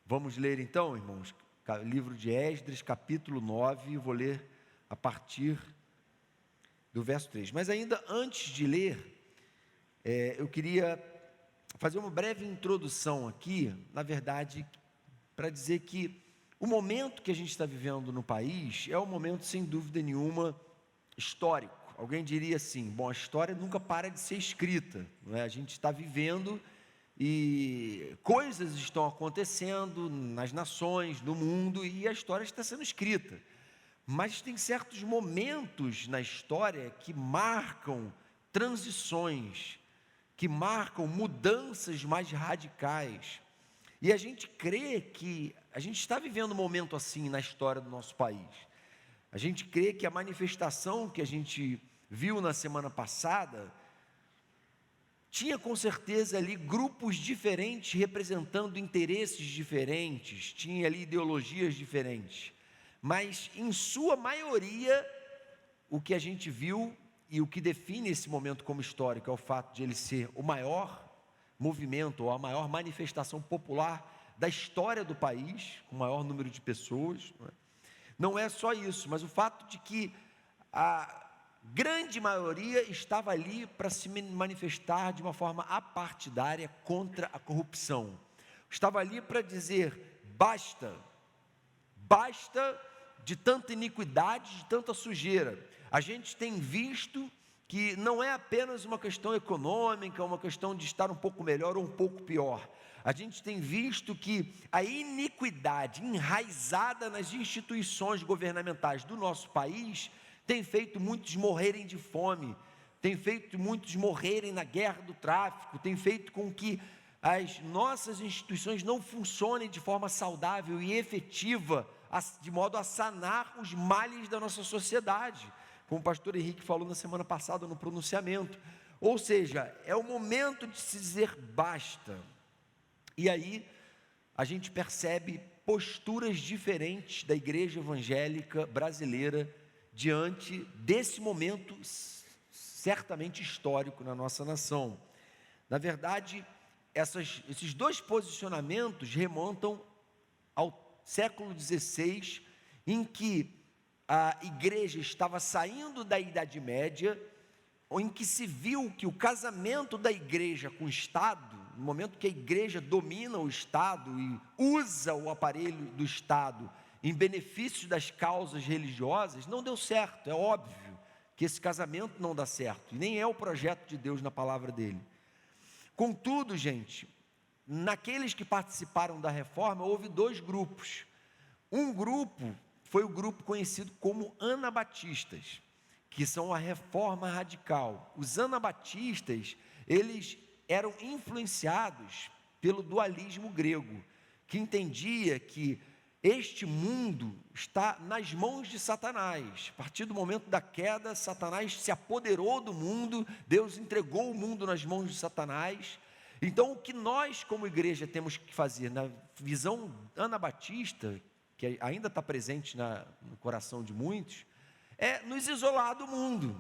Vamos ler então, irmãos, livro de Esdras, capítulo 9, vou ler a partir do verso 3. Mas ainda antes de ler, eu queria fazer uma breve introdução aqui, na verdade, para dizer que o momento que a gente está vivendo no país é um momento, sem dúvida nenhuma, histórico. Alguém diria assim, bom, a história nunca para de ser escrita, não é? A gente está vivendo e coisas estão acontecendo nas nações, no mundo, e a história está sendo escrita. Mas tem certos momentos na história que marcam transições, que marcam mudanças mais radicais. E a gente crê que a gente está vivendo um momento assim na história do nosso país. A gente crê que a manifestação que a gente viu na semana passada tinha com certeza ali grupos diferentes representando interesses diferentes, tinha ali ideologias diferentes, mas em sua maioria o que a gente viu e o que define esse momento como histórico é o fato de ele ser o maior movimento ou a maior manifestação popular da história do país, com o maior número de pessoas. Não é só isso, mas o fato de que a grande maioria estava ali para se manifestar de uma forma apartidária contra a corrupção. Estava ali para dizer, basta de tanta iniquidade, de tanta sujeira. A gente tem visto que não é apenas uma questão econômica, uma questão de estar um pouco melhor ou um pouco pior. A gente tem visto que a iniquidade enraizada nas instituições governamentais do nosso país tem feito muitos morrerem de fome, tem feito muitos morrerem na guerra do tráfico, tem feito com que as nossas instituições não funcionem de forma saudável e efetiva, de modo a sanar os males da nossa sociedade, como o pastor Henrique falou na semana passada no pronunciamento. Ou seja, é o momento de se dizer basta. E aí a gente percebe posturas diferentes da igreja evangélica brasileira diante desse momento certamente histórico na nossa nação. Na verdade, esses dois posicionamentos remontam ao século XVI, em que a igreja estava saindo da Idade Média, ou em que se viu que o casamento da igreja com o Estado, no momento que a igreja domina o Estado e usa o aparelho do Estado em benefício das causas religiosas, não deu certo. É óbvio que esse casamento não dá certo, e nem é o projeto de Deus na palavra dele. Contudo, gente, naqueles que participaram da reforma, houve dois grupos. Um grupo foi o grupo conhecido como anabatistas, que são a reforma radical. Os anabatistas, eles eram influenciados pelo dualismo grego, que entendia que este mundo está nas mãos de Satanás. A partir do momento da queda, Satanás se apoderou do mundo, Deus entregou o mundo nas mãos de Satanás. Então, o que nós, como igreja, temos que fazer, na visão anabatista, que ainda está presente no coração de muitos, é nos isolar do mundo.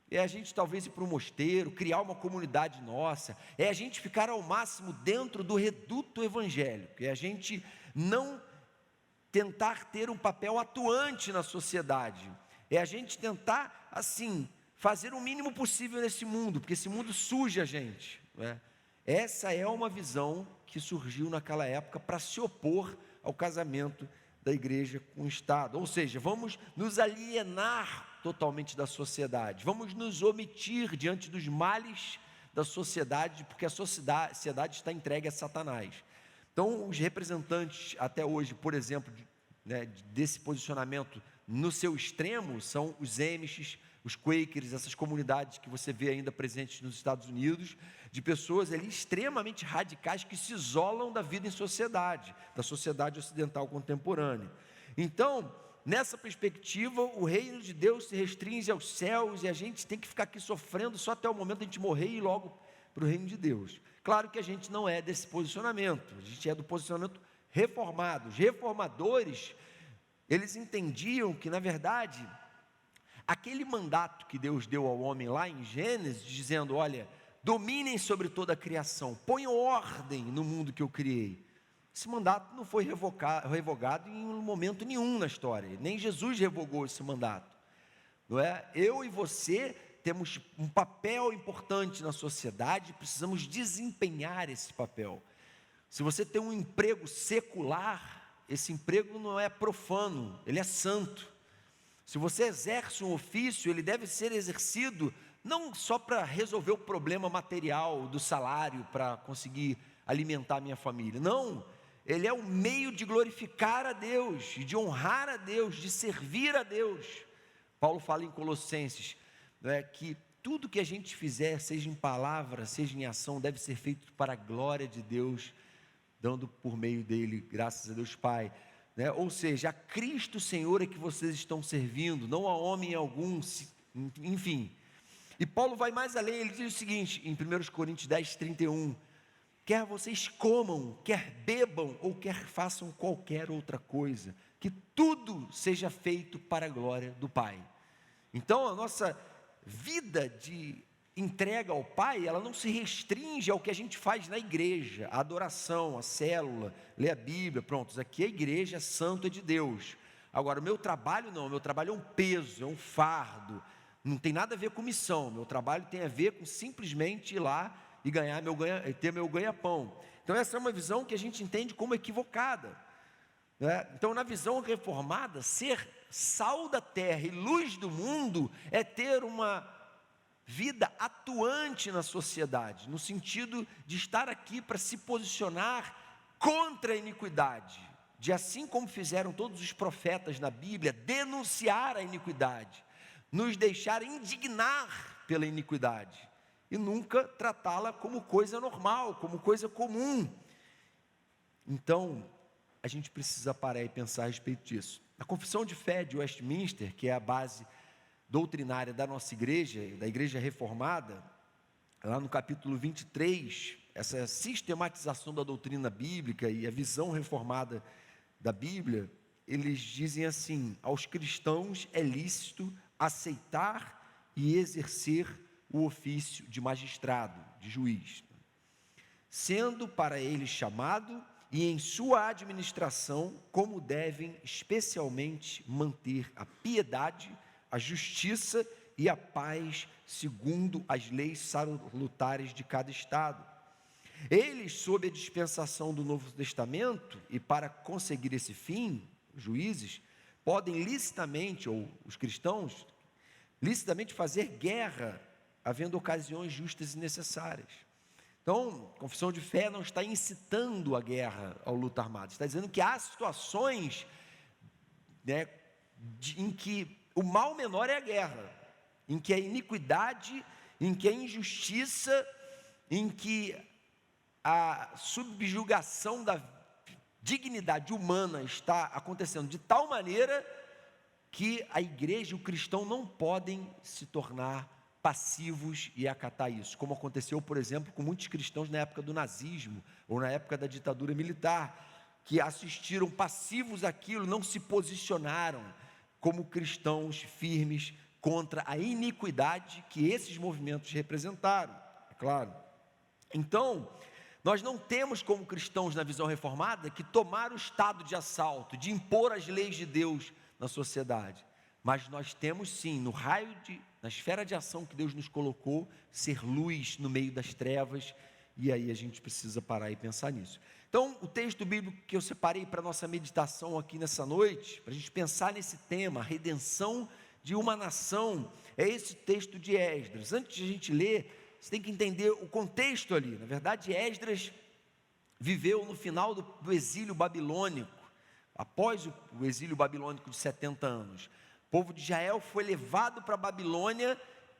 É a gente talvez ir para um mosteiro, criar uma comunidade nossa, é a gente ficar ao máximo dentro do reduto evangélico, é a gente não tentar ter um papel atuante na sociedade, é a gente tentar, assim, fazer o mínimo possível nesse mundo, porque esse mundo suja a gente, né? Essa é uma visão que surgiu naquela época para se opor ao casamento da igreja com o Estado, ou seja, vamos nos alienar totalmente da sociedade, vamos nos omitir diante dos males da sociedade, porque a sociedade está entregue a Satanás. Então, os representantes até hoje, por exemplo, desse posicionamento no seu extremo, são os Amish, os Quakers, essas comunidades que você vê ainda presentes nos Estados Unidos, de pessoas ali extremamente radicais que se isolam da vida em sociedade, da sociedade ocidental contemporânea. Então, nessa perspectiva, o reino de Deus se restringe aos céus e a gente tem que ficar aqui sofrendo só até o momento de a gente morrer e ir logo para o reino de Deus. Claro que a gente não é desse posicionamento, a gente é do posicionamento reformado. Os reformadores, eles entendiam que, na verdade, aquele mandato que Deus deu ao homem lá em Gênesis, dizendo, olha, dominem sobre toda a criação, ponham ordem no mundo que eu criei. esse mandato não foi revogado em momento nenhum na história, nem Jesus revogou esse mandato, não é? Eu e você temos um papel importante na sociedade, precisamos desempenhar esse papel. Se você tem um emprego secular, esse emprego não é profano, ele é santo. Se você exerce um ofício, ele deve ser exercido não só para resolver o problema material do salário, para conseguir alimentar a minha família, não, ele é um meio de glorificar a Deus, de honrar a Deus, de servir a Deus. Paulo fala em Colossenses, que tudo que a gente fizer, seja em palavra, seja em ação, deve ser feito para a glória de Deus, dando por meio dele, graças a Deus Pai, ou seja, a Cristo Senhor é que vocês estão servindo, não a homem algum, enfim. E Paulo vai mais além, ele diz o seguinte, em 1 Coríntios 10, 31, quer vocês comam, quer bebam, ou quer façam qualquer outra coisa, que tudo seja feito para a glória do Pai. Então a nossa vida de entrega ao Pai, ela não se restringe ao que a gente faz na igreja, a adoração, a célula, ler a Bíblia, pronto, aqui a igreja santa de Deus. Agora, o meu trabalho não, o meu trabalho é um peso, é um fardo, não tem nada a ver com missão, meu trabalho tem a ver com simplesmente ir lá e ter meu ganha-pão. Então essa é uma visão que a gente entende como equivocada, né? Então na visão reformada, ser sal da terra e luz do mundo é ter uma vida atuante na sociedade, no sentido de estar aqui para se posicionar contra a iniquidade, de assim como fizeram todos os profetas na Bíblia, denunciar a iniquidade, nos deixar indignar pela iniquidade, e nunca tratá-la como coisa normal, como coisa comum. Então, a gente precisa parar e pensar a respeito disso. A Confissão de Fé de Westminster, que é a base doutrinária da nossa igreja, da igreja reformada, lá no capítulo 23, essa sistematização da doutrina bíblica e a visão reformada da Bíblia, eles dizem assim: aos cristãos é lícito aceitar e exercer o ofício de magistrado, de juiz, sendo para eles chamado e em sua administração como devem especialmente manter a piedade, a justiça e a paz segundo as leis salutares de cada estado. Eles, sob a dispensação do Novo Testamento, e para conseguir esse fim, os juízes, podem licitamente, ou os cristãos, licitamente fazer guerra, havendo ocasiões justas e necessárias. Então, a confissão de fé não está incitando a guerra ao luta armada, está dizendo que há situações, em que o mal menor é a guerra, em que a iniquidade, em que a injustiça, em que a subjugação da dignidade humana está acontecendo de tal maneira que a igreja e o cristão não podem se tornar passivos e acatar isso, como aconteceu, por exemplo, com muitos cristãos na época do nazismo, ou na época da ditadura militar, que assistiram passivos àquilo, não se posicionaram como cristãos firmes contra a iniquidade que esses movimentos representaram, é claro. Então, nós não temos como cristãos na visão reformada que tomar o estado de assalto, de impor as leis de Deus na sociedade, mas nós temos sim, na esfera de ação que Deus nos colocou, ser luz no meio das trevas, e aí a gente precisa parar e pensar nisso. Então, o texto bíblico que eu separei para a nossa meditação aqui nessa noite, para a gente pensar nesse tema, a redenção de uma nação, é esse texto de Esdras. Antes de a gente ler, você tem que entender o contexto ali. Na verdade, Esdras viveu no final do exílio babilônico, após o exílio babilônico de 70 anos. O povo de Israel foi levado para a Babilônia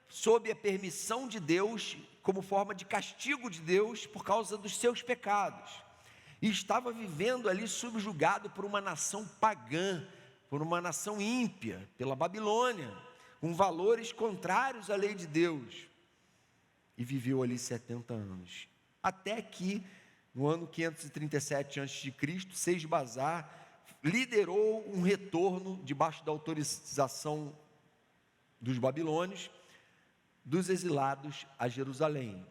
sob a permissão de Deus, como forma de castigo de Deus por causa dos seus pecados. E estava vivendo ali subjugado por uma nação pagã, por uma nação ímpia, pela Babilônia, com valores contrários à lei de Deus. E viveu ali 70 anos. Até que, no ano 537 a.C., Sesbazar liderou um retorno, debaixo da autorização dos babilônios, dos exilados a Jerusalém.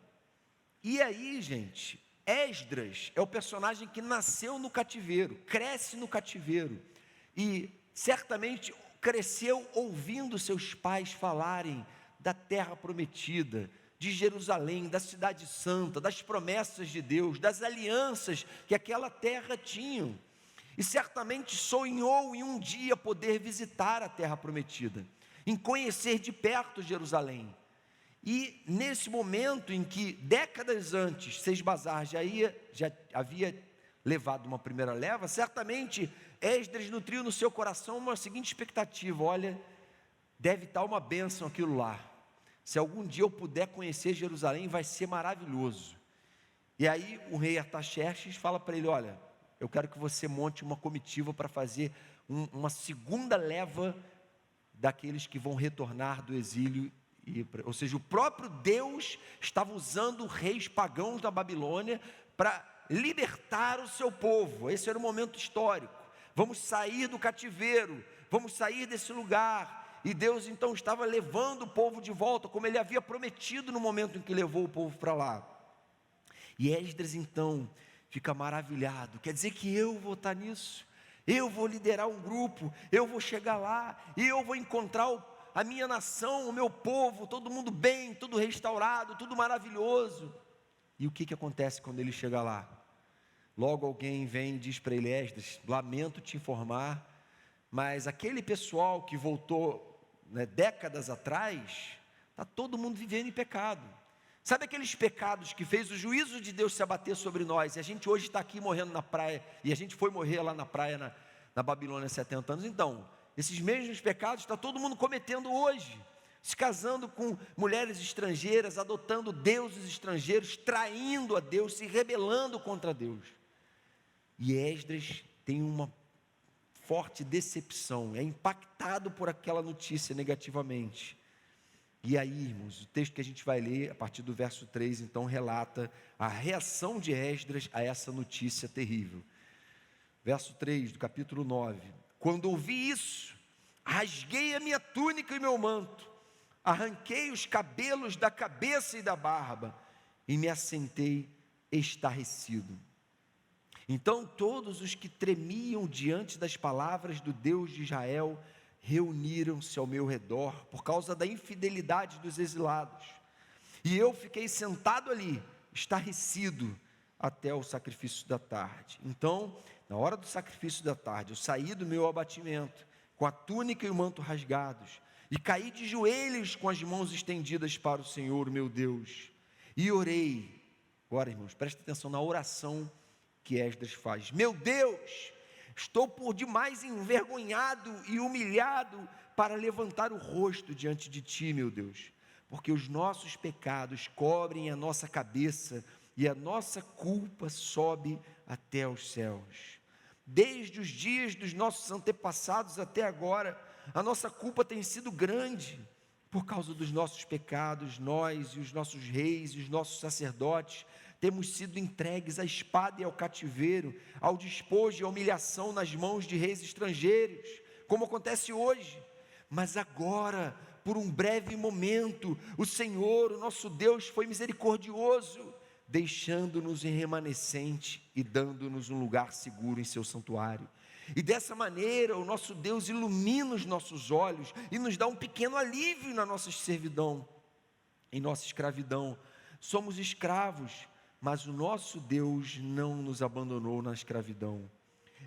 E aí, gente, Esdras é o personagem que nasceu no cativeiro, cresce no cativeiro, e certamente cresceu ouvindo seus pais falarem da terra prometida, de Jerusalém, da cidade santa, das promessas de Deus, das alianças que aquela terra tinha. E certamente sonhou em um dia poder visitar a terra prometida, em conhecer de perto Jerusalém. E nesse momento em que décadas antes Sesbazar já havia levado uma primeira leva, certamente Esdras nutriu no seu coração uma seguinte expectativa: olha, deve estar uma bênção aquilo lá. Se algum dia eu puder conhecer Jerusalém, vai ser maravilhoso. E aí o rei Artaxerxes fala para ele: olha, eu quero que você monte uma comitiva para fazer uma segunda leva daqueles que vão retornar do exílio. Ou seja, o próprio Deus estava usando reis pagãos da Babilônia para libertar o seu povo. Esse era o momento histórico. Vamos sair do cativeiro, vamos sair desse lugar. E Deus então estava levando o povo de volta, como Ele havia prometido no momento em que levou o povo para lá. E Esdras então fica maravilhado: quer dizer que eu vou estar nisso? Eu vou liderar um grupo, eu vou chegar lá, e eu vou encontrar a minha nação, o meu povo, todo mundo bem, tudo restaurado, tudo maravilhoso. E o que acontece quando ele chega lá? Logo alguém vem e diz para ele: Esdras, lamento te informar, mas aquele pessoal que voltou décadas atrás, está todo mundo vivendo em pecado. Sabe aqueles pecados que fez o juízo de Deus se abater sobre nós, e a gente hoje está aqui morrendo na praia, e a gente foi morrer lá na praia na Babilônia há 70 anos, então, esses mesmos pecados está todo mundo cometendo hoje, se casando com mulheres estrangeiras, adotando deuses estrangeiros, traindo a Deus, se rebelando contra Deus. E Esdras tem uma forte decepção, é impactado por aquela notícia negativamente. E aí, irmãos, o texto que a gente vai ler, a partir do verso 3, então, relata a reação de Esdras a essa notícia terrível. Verso 3 do capítulo 9: quando ouvi isso, rasguei a minha túnica e meu manto, arranquei os cabelos da cabeça e da barba, e me assentei estarrecido. Então todos os que tremiam diante das palavras do Deus de Israel reuniram-se ao meu redor por causa da infidelidade dos exilados. E eu fiquei sentado ali, estarrecido, até o sacrifício da tarde. Então, na hora do sacrifício da tarde, eu saí do meu abatimento, com a túnica e o manto rasgados, e caí de joelhos com as mãos estendidas para o Senhor, meu Deus, e orei. Agora, irmãos, presta atenção na oração que Esdras faz: meu Deus, estou por demais envergonhado e humilhado para levantar o rosto diante de Ti, meu Deus, porque os nossos pecados cobrem a nossa cabeça e a nossa culpa sobe até os céus. Desde os dias dos nossos antepassados até agora, a nossa culpa tem sido grande. Por causa dos nossos pecados, nós e os nossos reis e os nossos sacerdotes temos sido entregues à espada e ao cativeiro, ao despojo e à humilhação nas mãos de reis estrangeiros, como acontece hoje. Mas agora, por um breve momento, o Senhor, o nosso Deus, foi misericordioso, deixando-nos em remanescente e dando-nos um lugar seguro em seu santuário. E dessa maneira o nosso Deus ilumina os nossos olhos e nos dá um pequeno alívio na nossa servidão, em nossa escravidão. Somos escravos, mas o nosso Deus não nos abandonou na escravidão.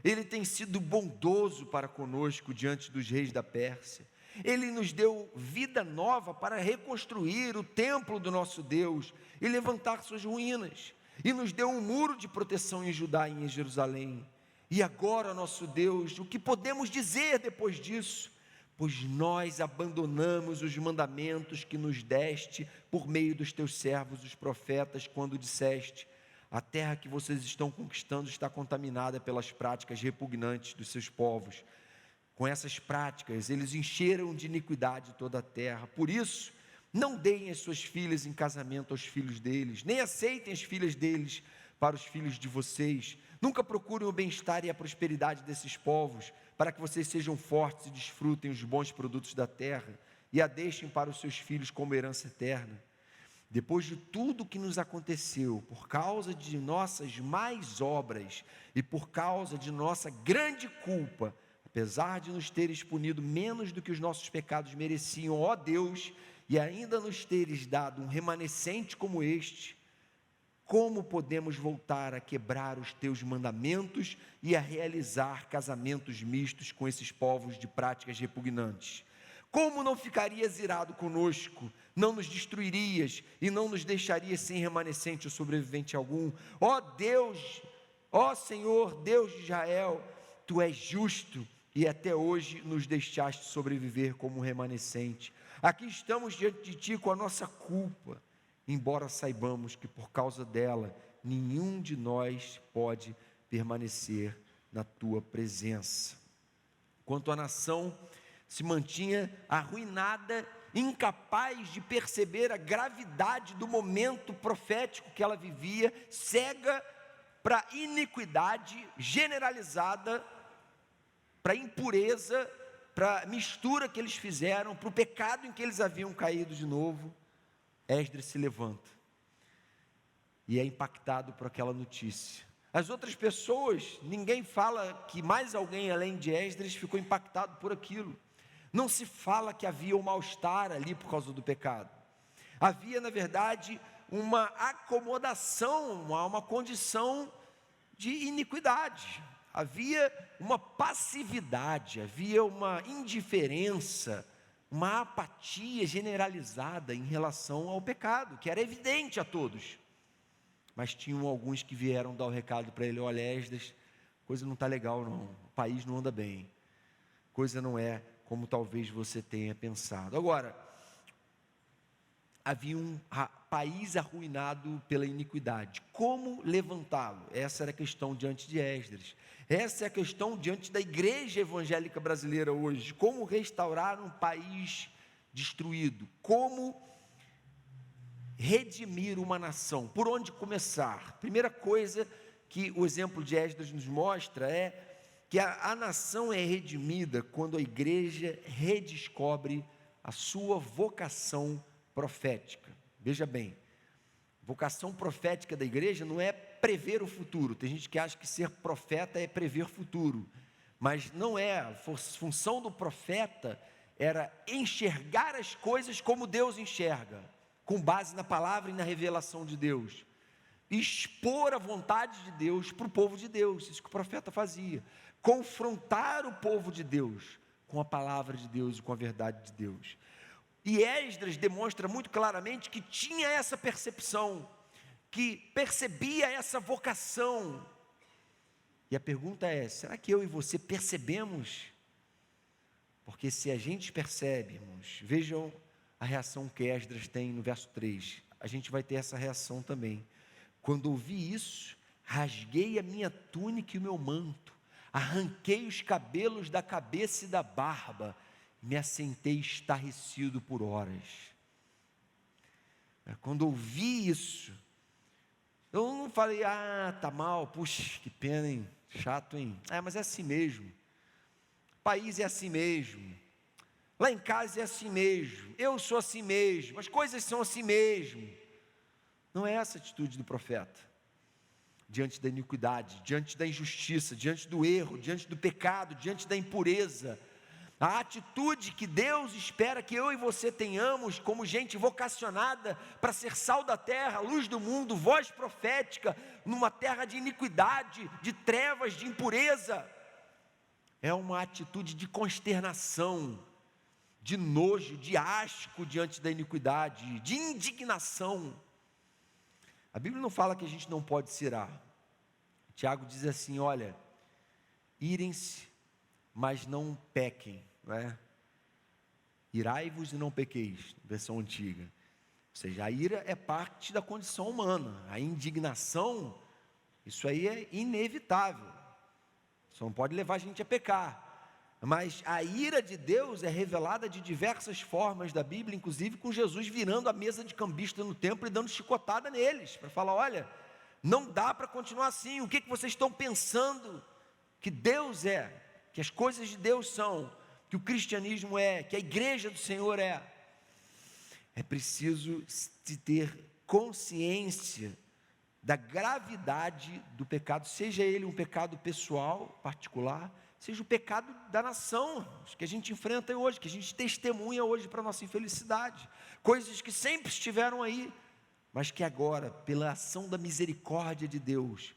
Ele tem sido bondoso para conosco diante dos reis da Pérsia. Ele nos deu vida nova para reconstruir o templo do nosso Deus e levantar suas ruínas. E nos deu um muro de proteção em Judá e em Jerusalém. E agora, nosso Deus, o que podemos dizer depois disso? Pois nós abandonamos os mandamentos que nos deste por meio dos teus servos, os profetas, quando disseste: a terra que vocês estão conquistando está contaminada pelas práticas repugnantes dos seus povos. Com essas práticas, eles encheram de iniquidade toda a terra. Por isso, não deem as suas filhas em casamento aos filhos deles, nem aceitem as filhas deles para os filhos de vocês. Nunca procurem o bem-estar e a prosperidade desses povos, para que vocês sejam fortes e desfrutem os bons produtos da terra, e a deixem para os seus filhos como herança eterna. depois de tudo que nos aconteceu, por causa de nossas más obras e por causa de nossa grande culpa, apesar de nos teres punido menos do que os nossos pecados mereciam, ó Deus, e ainda nos teres dado um remanescente como este, como podemos voltar a quebrar os teus mandamentos e a realizar casamentos mistos com esses povos de práticas repugnantes? Como não ficarias irado conosco, não nos destruirias e não nos deixarias sem remanescente ou sobrevivente algum? Ó Deus, ó Senhor, Deus de Israel, Tu és justo e até hoje nos deixaste sobreviver como remanescente. Aqui estamos diante de Ti com a nossa culpa, embora saibamos que por causa dela, nenhum de nós pode permanecer na Tua presença. Quanto à nação, se mantinha arruinada, incapaz de perceber a gravidade do momento profético que ela vivia, cega para a iniquidade generalizada, para a impureza, para a mistura que eles fizeram, para o pecado em que eles haviam caído de novo. Esdras se levanta e é impactado por aquela notícia. As outras pessoas, ninguém fala que mais alguém além de Esdras ficou impactado por aquilo. Não se fala que havia um mal-estar ali por causa do pecado. Havia, na verdade, uma acomodação, uma condição de iniquidade. Havia uma passividade, havia uma indiferença, uma apatia generalizada em relação ao pecado, que era evidente a todos. Mas tinham alguns que vieram dar o recado para ele: olha, Esdras, coisa não está legal não, o país não anda bem, coisa não é como talvez você tenha pensado. Agora, havia um país arruinado pela iniquidade. Como levantá-lo? Essa era a questão diante de Esdras. Essa é a questão diante da igreja evangélica brasileira hoje. Como restaurar um país destruído? Como redimir uma nação? Por onde começar? Primeira coisa que o exemplo de Esdras nos mostra é que a nação é redimida quando a igreja redescobre a sua vocação profética. Veja bem, vocação profética da igreja não é prever o futuro. Tem gente que acha que ser profeta é prever futuro, mas não é. A função do profeta era enxergar as coisas como Deus enxerga, com base na palavra e na revelação de Deus, expor a vontade de Deus para o povo de Deus. Isso que o profeta fazia, confrontar o povo de Deus com a palavra de Deus e com a verdade de Deus. E Esdras demonstra muito claramente que tinha essa percepção, que percebia essa vocação. E a pergunta é: será que eu e você percebemos? Porque se a gente percebemos, vejam a reação que Esdras tem no verso 3, a gente vai ter essa reação também. Quando ouvi isso, rasguei a minha túnica e o meu manto, arranquei os cabelos da cabeça e da barba, me assentei estarrecido por horas. Quando ouvi isso, eu não falei: tá mal, puxa, que pena, hein, chato, hein, mas é assim mesmo, o país é assim mesmo, lá em casa é assim mesmo, eu sou assim mesmo, as coisas são assim mesmo. Não é essa a atitude do profeta, diante da iniquidade, diante da injustiça, diante do erro, diante do pecado, diante da impureza. A atitude que Deus espera que eu e você tenhamos como gente vocacionada para ser sal da terra, luz do mundo, voz profética, numa terra de iniquidade, de trevas, de impureza, é uma atitude de consternação, de nojo, de asco diante da iniquidade, de indignação. A Bíblia não fala que a gente não pode se irar. Tiago diz assim: olha, irem-se, mas não pequem, não é? Irai-vos e não pequeis, versão antiga. Ou seja, a ira é parte da condição humana, a indignação, isso aí é inevitável, só não pode levar a gente a pecar. Mas a ira de Deus é revelada de diversas formas da Bíblia, inclusive com Jesus virando a mesa de cambista no templo e dando chicotada neles, para falar: olha, não dá para continuar assim, o que vocês estão pensando que Deus é, que as coisas de Deus são, que o cristianismo é, que a igreja do Senhor é. é preciso se ter consciência da gravidade do pecado, seja ele um pecado pessoal, particular, seja o pecado da nação, que a gente enfrenta hoje, que a gente testemunha hoje para a nossa infelicidade, coisas que sempre estiveram aí, mas que agora, pela ação da misericórdia de Deus,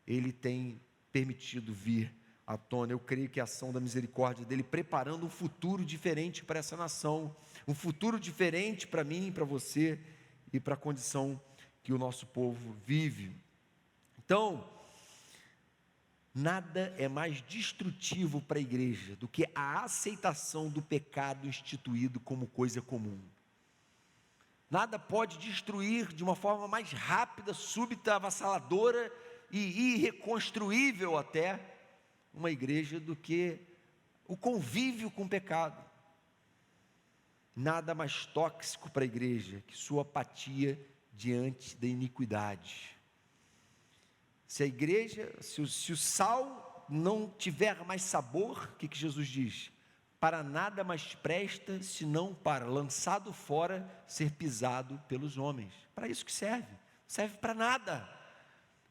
Ele tem permitido vir à tona. Eu creio que a ação da misericórdia dEle, preparando um futuro diferente para essa nação, um futuro diferente para mim, para você, e para a condição que o nosso povo vive. Então, nada é mais destrutivo para a igreja do que a aceitação do pecado instituído como coisa comum. Nada pode destruir de uma forma mais rápida, súbita, avassaladora e irreconstruível até uma igreja do que o convívio com o pecado. Nada mais tóxico para a igreja que sua apatia diante da iniquidade. Se a igreja, se o sal não tiver mais sabor, o que Jesus diz? Para nada mais presta, senão para, lançado fora, ser pisado pelos homens. Para isso que serve, serve para nada.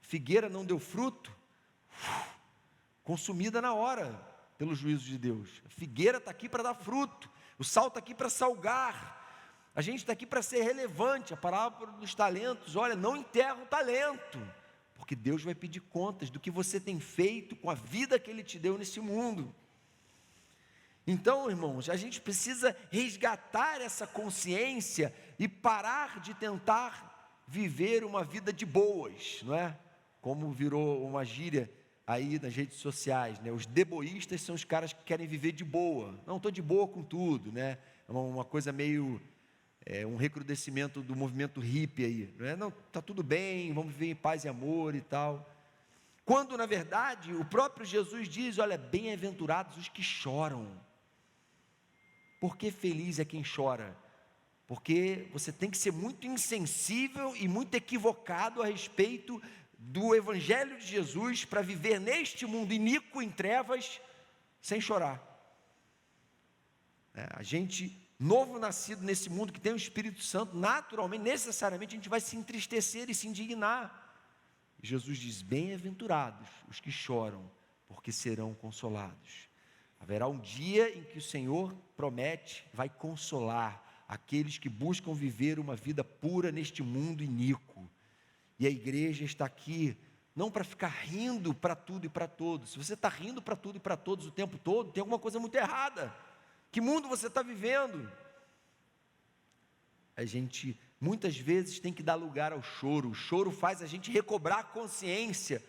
Figueira não deu fruto, consumida na hora, pelo juízo de Deus. A figueira está aqui para dar fruto, o sal está aqui para salgar, a gente está aqui para ser relevante. A parábola dos talentos, olha, não enterra o talento, porque Deus vai pedir contas do que você tem feito com a vida que Ele te deu nesse mundo. Então, irmãos, a gente precisa resgatar essa consciência e parar de tentar viver uma vida de boas, não é? Como virou uma gíria aí nas redes sociais, né? Os deboístas são os caras que querem viver de boa. Não, estou de boa com tudo, né? É uma coisa meio, um recrudescimento do movimento hippie aí, não é? Não, está tudo bem, vamos viver em paz e amor e tal. Quando, na verdade, o próprio Jesus diz, olha, bem-aventurados os que choram. Por que feliz é quem chora? Porque você tem que ser muito insensível e muito equivocado a respeito do Evangelho de Jesus para viver neste mundo iníquo, em trevas, sem chorar. A gente, novo nascido nesse mundo que tem o Espírito Santo, naturalmente, necessariamente, a gente vai se entristecer e se indignar. Jesus diz, bem-aventurados os que choram, porque serão consolados. Haverá um dia em que o Senhor promete, vai consolar aqueles que buscam viver uma vida pura neste mundo iníquo. E a igreja está aqui, não para ficar rindo para tudo e para todos. Se você está rindo para tudo e para todos o tempo todo, tem alguma coisa muito errada. Que mundo você está vivendo? A gente, muitas vezes, tem que dar lugar ao choro. O choro faz a gente recobrar a consciência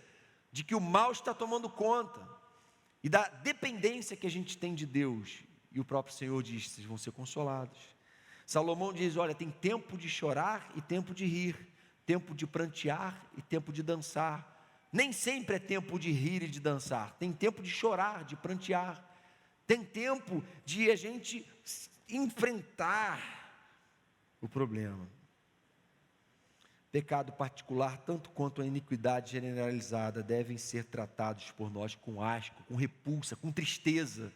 de que o mal está tomando conta. E da dependência que a gente tem de Deus. E o próprio Senhor diz, vocês vão ser consolados. Salomão diz, olha, tem tempo de chorar e tempo de rir, tempo de prantear e tempo de dançar. Nem sempre é tempo de rir e de dançar, tem tempo de chorar, de prantear, tem tempo de a gente enfrentar o problema. Pecado particular, tanto quanto a iniquidade generalizada, devem ser tratados por nós com asco, com repulsa, com tristeza.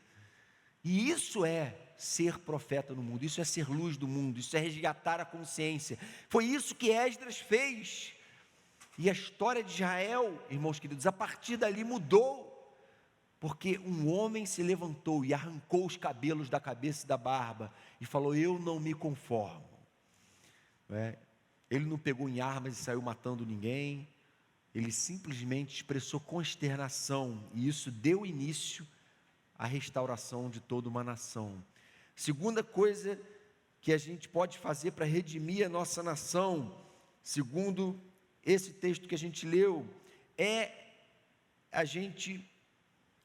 E isso é ser profeta no mundo, isso é ser luz do mundo, isso é resgatar a consciência. Foi isso que Esdras fez. E a história de Israel, irmãos queridos, a partir dali mudou. Porque um homem se levantou e arrancou os cabelos da cabeça e da barba e falou, eu não me conformo. Ele não pegou em armas e saiu matando ninguém, ele simplesmente expressou consternação, e isso deu início à restauração de toda uma nação. Segunda coisa que a gente pode fazer para redimir a nossa nação, segundo esse texto que a gente leu,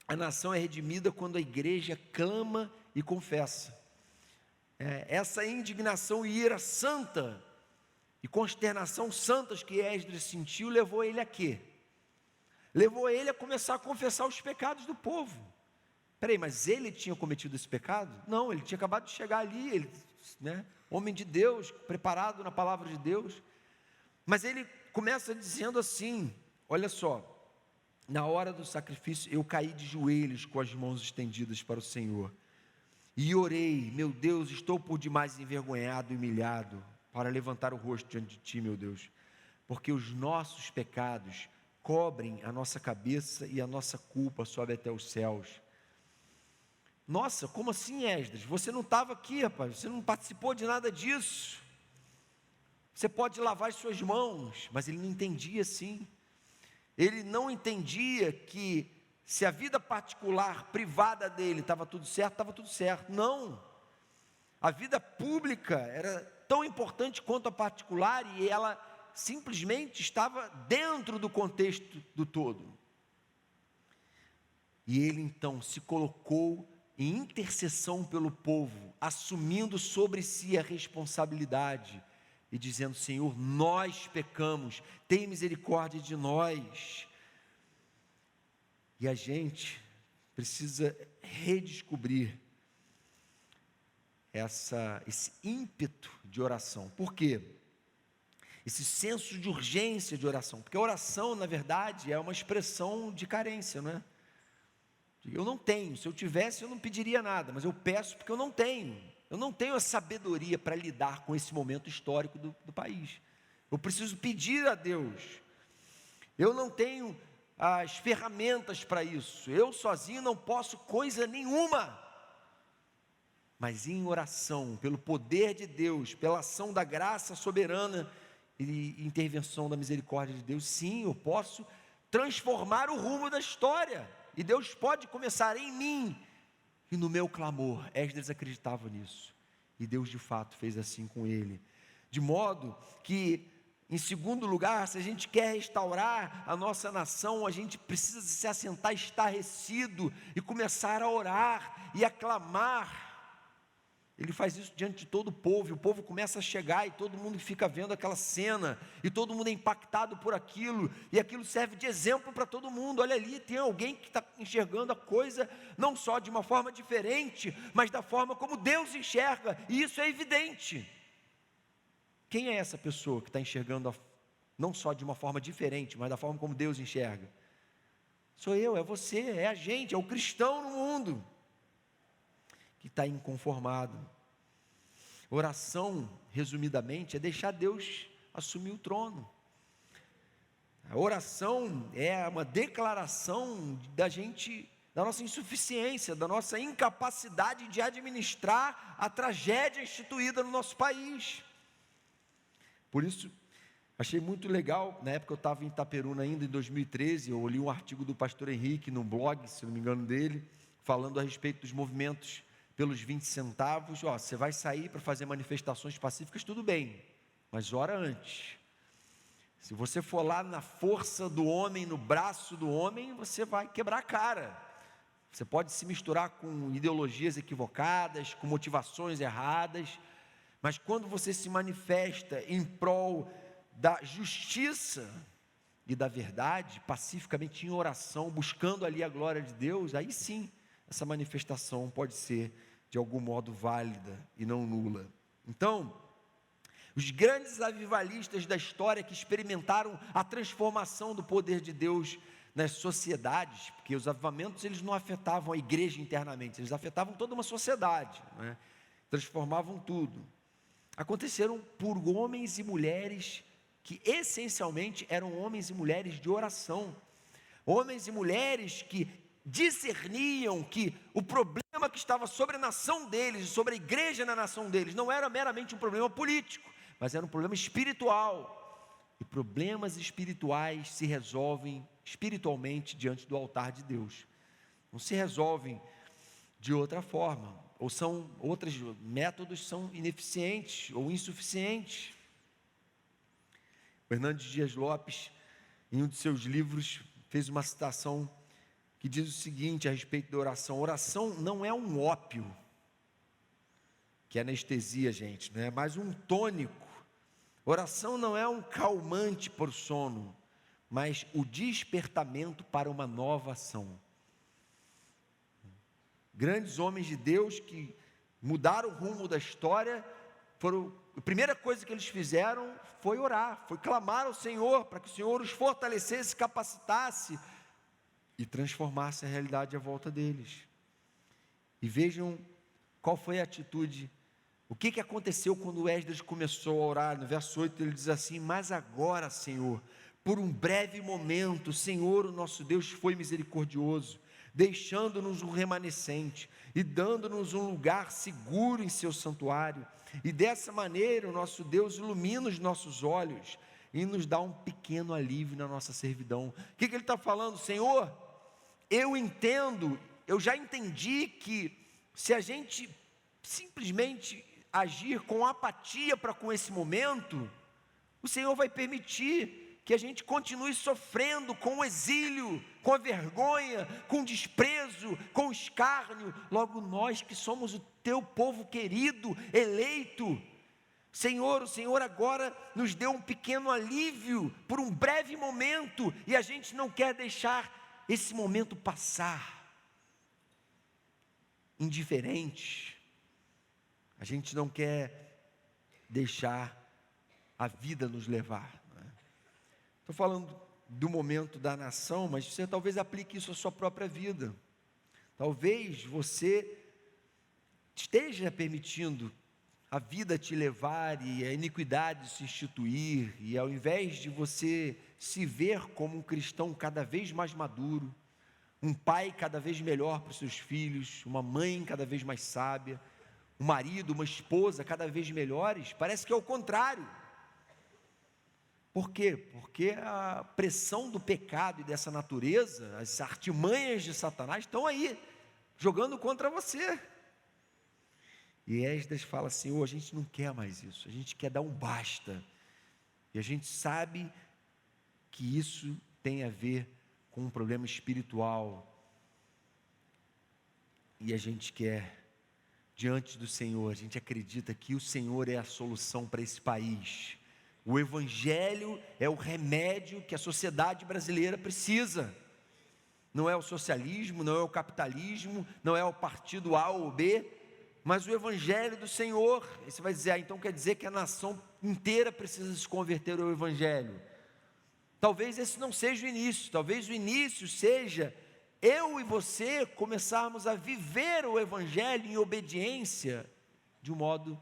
a nação é redimida quando a igreja clama e confessa. Essa indignação e ira santa, e consternação santas que Esdras sentiu, levou ele a quê? Levou ele a começar a confessar os pecados do povo. Peraí, mas ele tinha cometido esse pecado? Não, ele tinha acabado de chegar ali, ele, homem de Deus, preparado na palavra de Deus. Mas ele começa dizendo assim, olha só, na hora do sacrifício eu caí de joelhos com as mãos estendidas para o Senhor. E orei, meu Deus, estou por demais envergonhado e humilhado para levantar o rosto diante de Ti, meu Deus, porque os nossos pecados cobrem a nossa cabeça e a nossa culpa sobe até os céus. Nossa, como assim, Esdras? Você não estava aqui, rapaz, você não participou de nada disso. Você pode lavar as suas mãos, mas ele não entendia assim. Ele não entendia que se a vida particular, privada dele estava tudo certo, estava tudo certo. Não, a vida pública era tão importante quanto a particular e ela simplesmente estava dentro do contexto do todo. E ele então se colocou em intercessão pelo povo, assumindo sobre si a responsabilidade e dizendo: Senhor, nós pecamos, tem misericórdia de nós. E a gente precisa redescobrir esse ímpeto de oração. Por quê? Esse senso de urgência de oração. Porque a oração, na verdade, é uma expressão de carência, não é? Eu não tenho, se eu tivesse eu não pediria nada, mas eu peço porque eu não tenho. Eu não tenho a sabedoria para lidar com esse momento histórico do país. Eu preciso pedir a Deus. Eu não tenho as ferramentas para isso. Eu sozinho não posso coisa nenhuma. Mas em oração, pelo poder de Deus, pela ação da graça soberana e intervenção da misericórdia de Deus, sim, eu posso transformar o rumo da história. E Deus pode começar em mim e no meu clamor. Esdras acreditava nisso. E Deus de fato fez assim com ele. De modo que, em segundo lugar, se a gente quer restaurar a nossa nação, a gente precisa se assentar estarrecido e começar a orar e a clamar. Ele faz isso diante de todo o povo, e o povo começa a chegar, e todo mundo fica vendo aquela cena, e todo mundo é impactado por aquilo, e aquilo serve de exemplo para todo mundo. Olha ali, tem alguém que está enxergando a coisa, não só de uma forma diferente, mas da forma como Deus enxerga, e isso é evidente. Quem é essa pessoa que está enxergando não só de uma forma diferente, mas da forma como Deus enxerga? Sou eu, é você, é a gente, é o cristão no mundo que está inconformado. Oração, resumidamente, é deixar Deus assumir o trono. A oração é uma declaração da nossa insuficiência, da nossa incapacidade de administrar a tragédia instituída no nosso país. Por isso, achei muito legal, na época eu estava em Itaperuna ainda, em 2013, eu li um artigo do pastor Henrique, num blog, se não me engano dele, falando a respeito dos movimentos pelos 20 centavos, você vai sair para fazer manifestações pacíficas, tudo bem, mas ora antes. Se você for lá na força do homem, no braço do homem, você vai quebrar a cara. Você pode se misturar com ideologias equivocadas, com motivações erradas, mas quando você se manifesta em prol da justiça e da verdade, pacificamente em oração, buscando ali a glória de Deus, aí sim, essa manifestação pode ser de algum modo válida e não nula. Então, os grandes avivalistas da história que experimentaram a transformação do poder de Deus nas sociedades, porque os avivamentos eles não afetavam a igreja internamente, eles afetavam toda uma sociedade, né? Transformavam tudo. Aconteceram por homens e mulheres que essencialmente eram homens e mulheres de oração, homens e mulheres que discerniam que o problema que estava sobre a nação deles, sobre a igreja na nação deles, não era meramente um problema político, mas era um problema espiritual, e problemas espirituais se resolvem espiritualmente diante do altar de Deus, não se resolvem de outra forma, ou são outros métodos são ineficientes ou insuficientes. O Hernandes Dias Lopes, em um de seus livros, fez uma citação que diz o seguinte a respeito da oração: oração não é um ópio, que anestesia a gente, não é mais um tônico. Oração não é um calmante para o sono, mas o despertamento para uma nova ação. Grandes homens de Deus que mudaram o rumo da história, a primeira coisa que eles fizeram foi orar, foi clamar ao Senhor, para que o Senhor os fortalecesse, capacitasse e transformasse a realidade à volta deles. E vejam qual foi a atitude? O que aconteceu quando Esdras começou a orar? No verso 8 ele diz assim: mas agora, Senhor, por um breve momento, o Senhor, o nosso Deus, foi misericordioso, deixando-nos um remanescente e dando-nos um lugar seguro em seu santuário. E dessa maneira o nosso Deus ilumina os nossos olhos e nos dá um pequeno alívio na nossa servidão. O que ele está falando? Senhor, eu entendo, eu já entendi que se a gente simplesmente agir com apatia para com esse momento, o Senhor vai permitir que a gente continue sofrendo com o exílio, com a vergonha, com o desprezo, com o escárnio. Logo nós que somos o teu povo querido, eleito, Senhor, o Senhor agora nos deu um pequeno alívio por um breve momento, e a gente não quer deixar esse momento passar indiferente. A gente não quer deixar a vida nos levar. Estou falando do momento da nação, mas você talvez aplique isso à sua própria vida. Talvez você esteja permitindo a vida te levar e a iniquidade se instituir, e ao invés de você se ver como um cristão cada vez mais maduro, um pai cada vez melhor para os seus filhos, uma mãe cada vez mais sábia, um marido, uma esposa cada vez melhores, parece que é o contrário. Por quê? Porque a pressão do pecado e dessa natureza, as artimanhas de Satanás estão aí, jogando contra você. E Esdras fala assim: a gente não quer mais isso, a gente quer dar um basta. E a gente sabe que isso tem a ver com um problema espiritual. E a gente quer, diante do Senhor, a gente acredita que o Senhor é a solução para esse país. O Evangelho é o remédio que a sociedade brasileira precisa. Não é o socialismo, não é o capitalismo, não é o partido A ou B, mas o Evangelho do Senhor. E você vai dizer: então quer dizer que a nação inteira precisa se converter ao Evangelho. Talvez esse não seja o início, talvez o início seja eu e você começarmos a viver o Evangelho em obediência, de um modo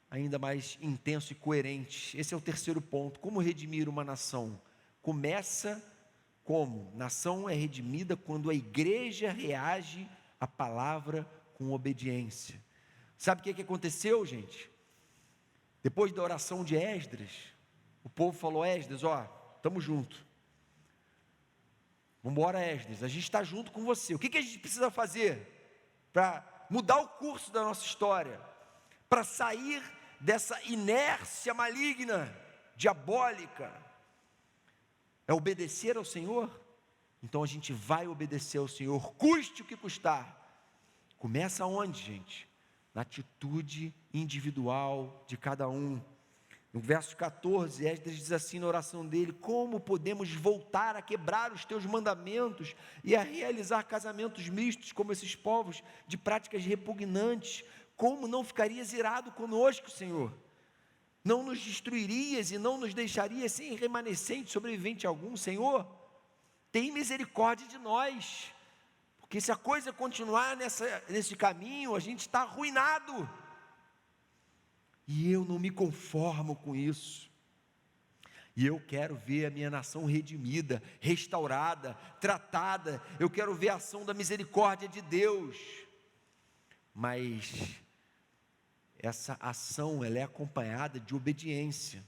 ainda mais intenso e coerente. Esse é o terceiro ponto. Como redimir uma nação? Começa como? Nação é redimida quando a igreja reage à palavra com obediência. Sabe o que aconteceu, gente? Depois da oração de Esdras, o povo falou: Esdras, estamos juntos. Vamos embora, Esdras, a gente está junto com você. O que a gente precisa fazer para mudar o curso da nossa história? Para sair dessa inércia maligna, diabólica? É obedecer ao Senhor? Então a gente vai obedecer ao Senhor, custe o que custar. Começa onde, gente? Na atitude individual de cada um. No verso 14, Esdras diz assim na oração dele: como podemos voltar a quebrar os teus mandamentos e a realizar casamentos mistos como esses povos de práticas repugnantes? Como não ficarias irado conosco, Senhor? Não nos destruirias e não nos deixarias sem remanescente sobrevivente algum? Senhor, tem misericórdia de nós, porque se a coisa continuar nesse caminho, a gente está arruinado. E eu não me conformo com isso. E eu quero ver a minha nação redimida, restaurada, tratada. Eu quero ver a ação da misericórdia de Deus. Mas essa ação, ela é acompanhada de obediência.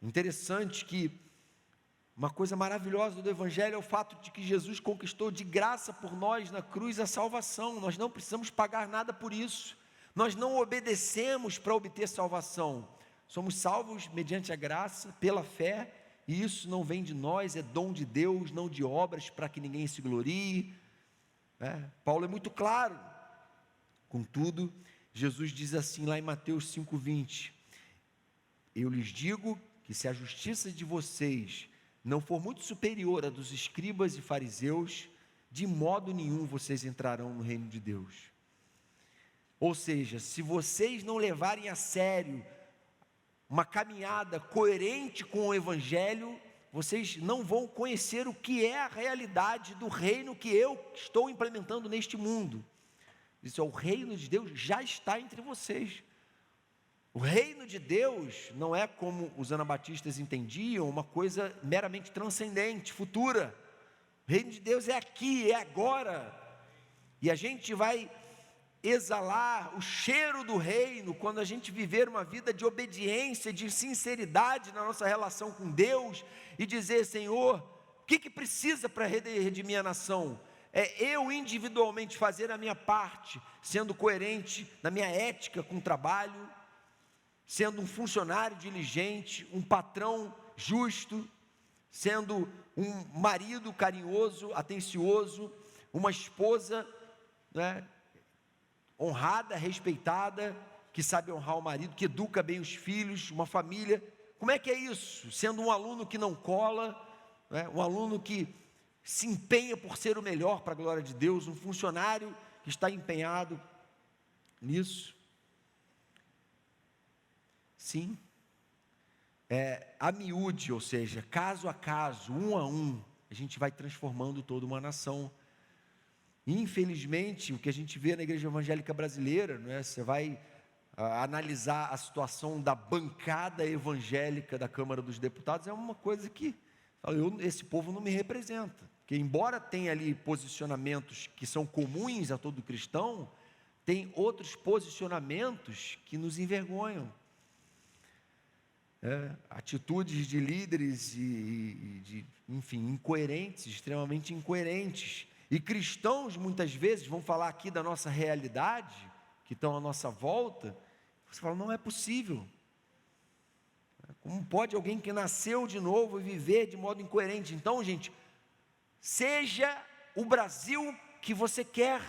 Interessante que uma coisa maravilhosa do Evangelho é o fato de que Jesus conquistou de graça por nós na cruz a salvação. Nós não precisamos pagar nada por isso. Nós não obedecemos para obter salvação. Somos salvos mediante a graça, pela fé, e isso não vem de nós, é dom de Deus, não de obras para que ninguém se glorie. Paulo é muito claro. Contudo, Jesus diz assim lá em Mateus 5,20: eu lhes digo que se a justiça de vocês não for muito superior à dos escribas e fariseus, de modo nenhum vocês entrarão no reino de Deus. Ou seja, se vocês não levarem a sério uma caminhada coerente com o Evangelho, vocês não vão conhecer o que é a realidade do reino que eu estou implementando neste mundo. Isso é: o reino de Deus já está entre vocês. O reino de Deus não é, como os anabatistas entendiam, uma coisa meramente transcendente, futura. O reino de Deus é aqui, é agora. E a gente vai exalar o cheiro do reino quando a gente viver uma vida de obediência, de sinceridade na nossa relação com Deus e dizer: Senhor, o que precisa para redimir a nação? É eu individualmente fazer a minha parte, sendo coerente na minha ética com o trabalho, sendo um funcionário diligente, um patrão justo, sendo um marido carinhoso, atencioso, uma esposa, né, honrada, respeitada, que sabe honrar o marido, que educa bem os filhos, uma família. Como é que é isso? Sendo um aluno que não cola, né, um aluno que se empenha por ser o melhor para a glória de Deus, um funcionário que está empenhado nisso. Sim, a miúde, ou seja, caso a caso, um a um, a gente vai transformando toda uma nação. Infelizmente, o que a gente vê na igreja evangélica brasileira, não é? Você vai analisar a situação da bancada evangélica da Câmara dos Deputados, é uma coisa que esse povo não me representa, porque embora tenha ali posicionamentos que são comuns a todo cristão, tem outros posicionamentos que nos envergonham. Atitudes de líderes enfim, incoerentes, extremamente incoerentes. E cristãos, muitas vezes, vão falar aqui da nossa realidade, que estão à nossa volta. Você fala: não é possível. Como pode alguém que nasceu de novo e viver de modo incoerente? Então, gente, seja o Brasil que você quer,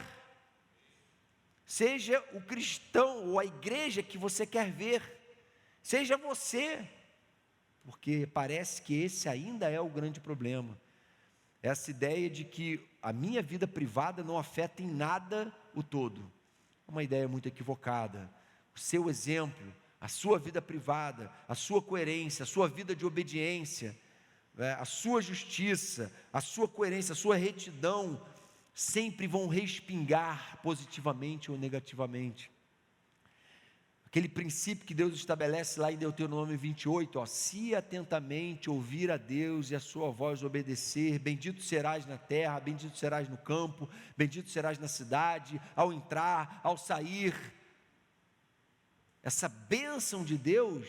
seja o cristão ou a igreja que você quer ver, seja você, porque parece que esse ainda é o grande problema. Essa ideia de que a minha vida privada não afeta em nada o todo, é uma ideia muito equivocada. O seu exemplo, a sua vida privada, a sua coerência, a sua vida de obediência, a sua justiça, a sua coerência, a sua retidão, sempre vão respingar positivamente ou negativamente. Aquele princípio que Deus estabelece lá em Deuteronômio 28, se atentamente ouvir a Deus e a sua voz obedecer, bendito serás na terra, bendito serás no campo, bendito serás na cidade, ao entrar, ao sair. Essa bênção de Deus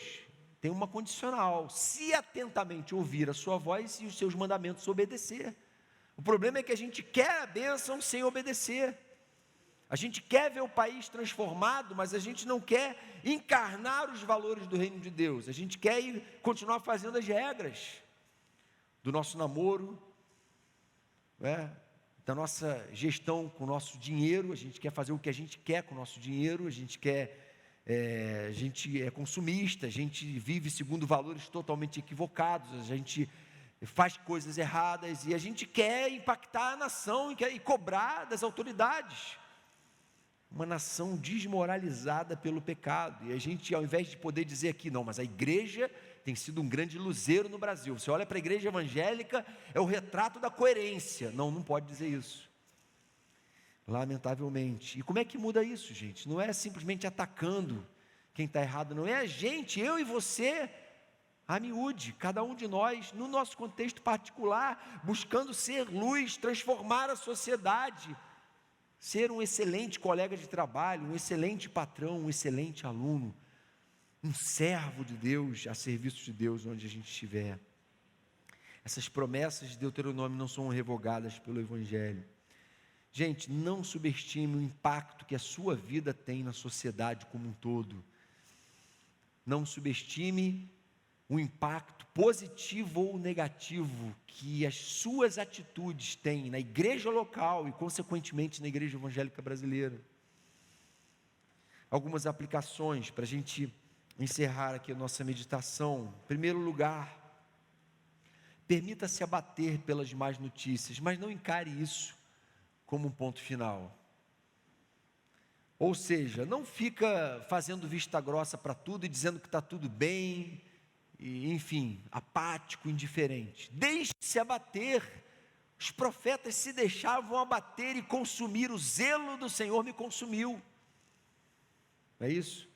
tem uma condicional: se atentamente ouvir a sua voz e os seus mandamentos obedecer. O problema é que a gente quer a bênção sem obedecer. A gente quer ver o país transformado, mas a gente não quer encarnar os valores do reino de Deus. A gente quer continuar fazendo as regras do nosso namoro, da nossa gestão com o nosso dinheiro. A gente quer fazer o que a gente quer com o nosso dinheiro. A gente é consumista, a gente vive segundo valores totalmente equivocados, a gente faz coisas erradas e a gente quer impactar a nação e cobrar das autoridades. Uma nação desmoralizada pelo pecado, e a gente, ao invés de poder dizer aqui: não, mas a igreja tem sido um grande luzeiro no Brasil, você olha para a igreja evangélica, é o retrato da coerência. Não pode dizer isso, lamentavelmente. E como é que muda isso, gente? Não é simplesmente atacando quem está errado, não é a gente, eu e você, a miúde, cada um de nós, no nosso contexto particular, buscando ser luz, transformar a sociedade, ser um excelente colega de trabalho, um excelente patrão, um excelente aluno, um servo de Deus, a serviço de Deus onde a gente estiver. Essas promessas de Deuteronômio não são revogadas pelo Evangelho. Gente, não subestime o impacto que a sua vida tem na sociedade como um todo. Não subestime o impacto positivo ou negativo que as suas atitudes têm na igreja local e, consequentemente, na igreja evangélica brasileira. Algumas aplicações para a gente encerrar aqui a nossa meditação. Em primeiro lugar, permita-se abater pelas más notícias, mas não encare isso como um ponto final. Ou seja, não fica fazendo vista grossa para tudo e dizendo que está tudo bem, e, enfim, apático, indiferente. Deixe-se abater Os profetas se deixavam abater e consumir, o zelo do Senhor me consumiu. Não é isso?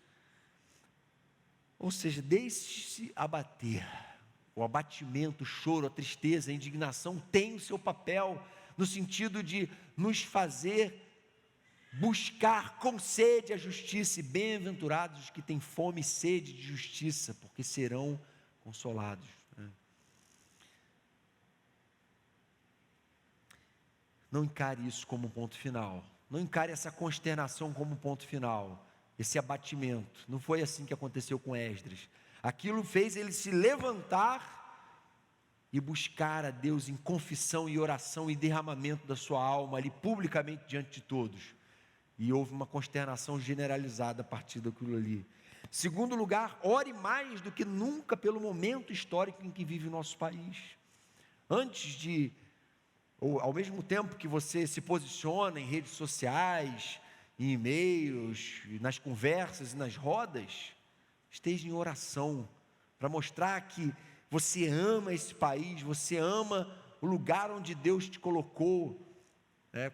Ou seja, deixe-se abater. O abatimento, o choro, a tristeza, a indignação tem o seu papel no sentido de nos fazer buscar com sede a justiça, e bem-aventurados os que têm fome e sede de justiça, porque serão consolados. Não encare isso como um ponto final, não encare essa consternação como um ponto final, esse abatimento. Não foi assim que aconteceu com Esdras. Aquilo fez ele se levantar e buscar a Deus em confissão e oração e derramamento da sua alma ali publicamente diante de todos. E houve uma consternação generalizada a partir daquilo ali. Segundo lugar, ore mais do que nunca pelo momento histórico em que vive o nosso país. Ao mesmo tempo que você se posiciona em redes sociais, em e-mails, nas conversas e nas rodas, esteja em oração, para mostrar que você ama esse país, você ama o lugar onde Deus te colocou.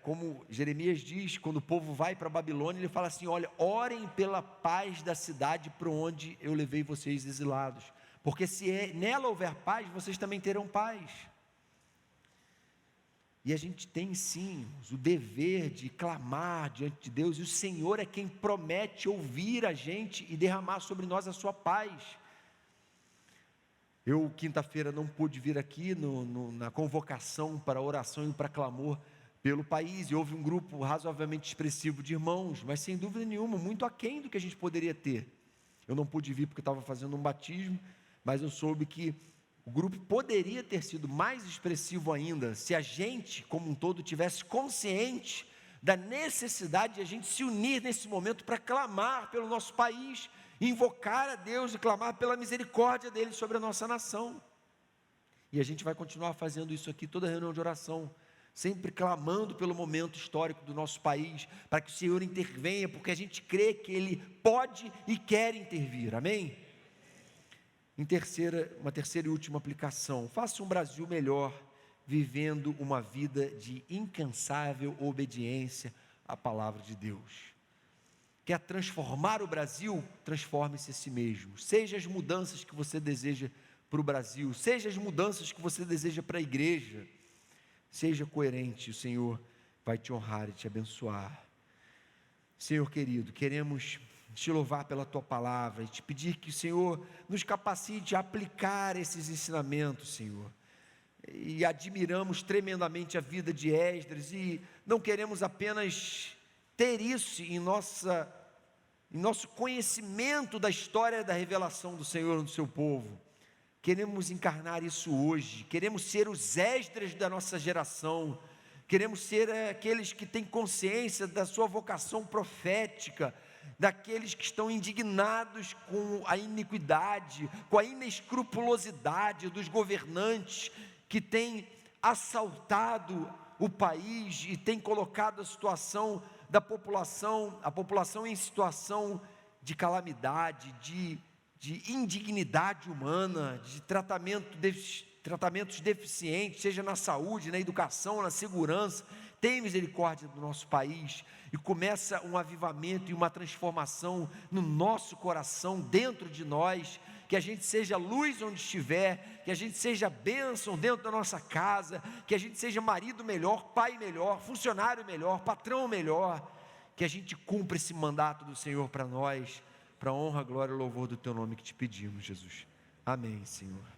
Como Jeremias diz, quando o povo vai para a Babilônia, ele fala assim: olha, orem pela paz da cidade para onde eu levei vocês exilados, porque se nela houver paz, vocês também terão paz. E a gente tem sim o dever de clamar diante de Deus, e o Senhor é quem promete ouvir a gente e derramar sobre nós a sua paz. Eu, quinta-feira, não pude vir aqui na convocação para oração e para clamor pelo país, e houve um grupo razoavelmente expressivo de irmãos, mas sem dúvida nenhuma, muito aquém do que a gente poderia ter. Eu não pude vir porque estava fazendo um batismo, mas eu soube que o grupo poderia ter sido mais expressivo ainda, se a gente, como um todo, tivesse consciente da necessidade de a gente se unir nesse momento para clamar pelo nosso país, invocar a Deus e clamar pela misericórdia dele sobre a nossa nação. E a gente vai continuar fazendo isso aqui, toda reunião de oração, sempre clamando pelo momento histórico do nosso país, para que o Senhor intervenha, porque a gente crê que Ele pode e quer intervir, amém? Uma terceira e última aplicação: faça um Brasil melhor, vivendo uma vida de incansável obediência à palavra de Deus. Quer transformar o Brasil? Transforme-se a si mesmo. Seja as mudanças que você deseja para o Brasil, seja as mudanças que você deseja para a igreja, seja coerente, o Senhor vai te honrar e te abençoar. Senhor querido, queremos te louvar pela Tua palavra e te pedir que o Senhor nos capacite a aplicar esses ensinamentos, Senhor. E admiramos tremendamente a vida de Esdras e não queremos apenas ter isso em nosso conhecimento da história da revelação do Senhor no seu povo. Queremos encarnar isso hoje, queremos ser os Esdras da nossa geração, queremos ser aqueles que têm consciência da sua vocação profética, daqueles que estão indignados com a iniquidade, com a inescrupulosidade dos governantes que têm assaltado o país e têm colocado a situação da população, a população em situação de calamidade, de indignidade humana, de tratamentos deficientes, seja na saúde, na educação, na segurança. Tem misericórdia do nosso país e começa um avivamento e uma transformação no nosso coração, dentro de nós, que a gente seja luz onde estiver, que a gente seja bênção dentro da nossa casa, que a gente seja marido melhor, pai melhor, funcionário melhor, patrão melhor, que a gente cumpra esse mandato do Senhor para nós, para a honra, glória e louvor do Teu nome que te pedimos, Jesus. Amém, Senhor.